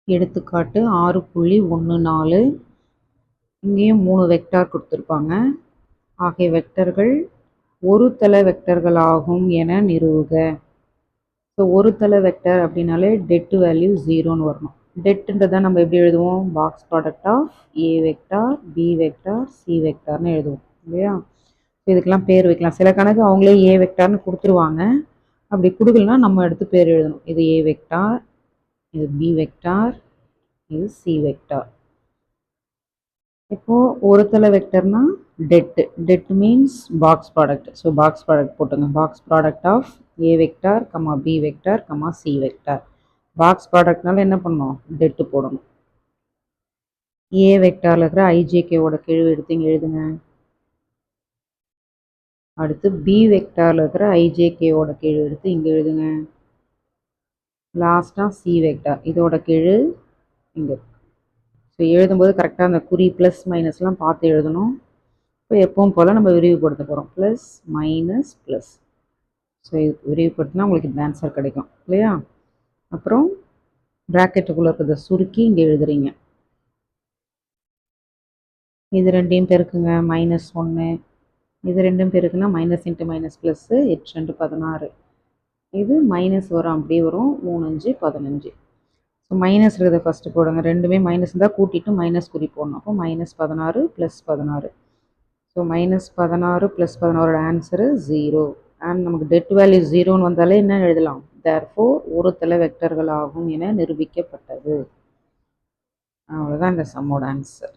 எடுத்துக்காட்டு 6.14. இங்கேயும் 3 வெக்டார் கொடுத்துருப்பாங்க. ஆகிய வெக்டர்கள் ஒரு தள வெக்டர்கள் ஆகும் என நிறுவுக. ஸோ ஒரு தள வெக்டர் அப்படின்னாலே டெட் வேல்யூ 0ன்னு வரணும். டெட்டுன்றதை நம்ம எப்படி எழுதுவோம்? Box product of A vector, B vector, C வெக்டார்னு எழுதுவோம் இல்லையா? இதுக்கெல்லாம் பேர் வைக்கலாம். சில கணக்கு அவங்களே ஏ வெக்டார்னு கொடுத்துருவாங்க. அப்படி கொடுக்கலனா நம்ம எடுத்து பேர் எழுதணும். இது ஏ வெக்டார், இது பி வெக்டார், இது சி வெக்டார். இப்போ ஒரு தள வெக்டர்னா det means box product. So box product போட்டுங்க. Box product of A vector comma B vector comma C vector. பாக்ஸ் ப்ராடக்ட்னால என்ன பண்ணணும்? டெட்டு போடணும். ஏ வெக்டாரில் இருக்கிற ஐஜேகேவோட கெழு எடுத்து இங்கே எழுதுங்க. அடுத்து பி வெக்டாரில் இருக்கிற ஐஜேகேவோட கெழு எடுத்து இங்கே எழுதுங்க. லாஸ்ட்டாக சி வெக்டார் இதோட கெழு இங்கே. ஸோ எழுதும்போது கரெக்டாக அந்த குறி ப்ளஸ் மைனஸ்லாம் பார்த்து எழுதணும். இப்போ எப்பவும் போல் நம்ம விரிவுபடுத்த போகிறோம். Plus minus plus. ஸோ இது விரிவுபடுத்தினா உங்களுக்கு இந்த ஆன்சர் கிடைக்கும் இல்லையா? அப்புறம் ப்ராக்கெட்டுக்குள்ளே இருக்கிறத சுருக்கி இங்கே எழுதுறீங்க. இது ரெண்டையும் பெருக்குங்க. -1. இது ரெண்டும் பெருக்குன்னா மைனஸ் இன்ட்டு மைனஸ் ப்ளஸ்ஸு 8 16. இது மைனஸ் வரும், அப்படியே வரும். 3 5 15. ஸோ மைனஸ் இருக்கிறத ஃபஸ்ட்டு போடுங்க. ரெண்டுமே மைனஸ் இருந்தால் கூட்டிட்டு மைனஸ் குறி போடணும். அப்போ -16 + 16. ஸோ -16 + 16ஓட ஆன்சரு 0. அண்ட் நமக்கு டெட் வேல்யூ 0ன்னு வந்தாலே என்ன எழுதலாம்? தேர்ஃபோர் ஒரு தள வெக்டர்கள் ஆகும் என நிரூபிக்கப்பட்டது. அவ்வளோதான் இந்த சம்மோட ஆன்சர்.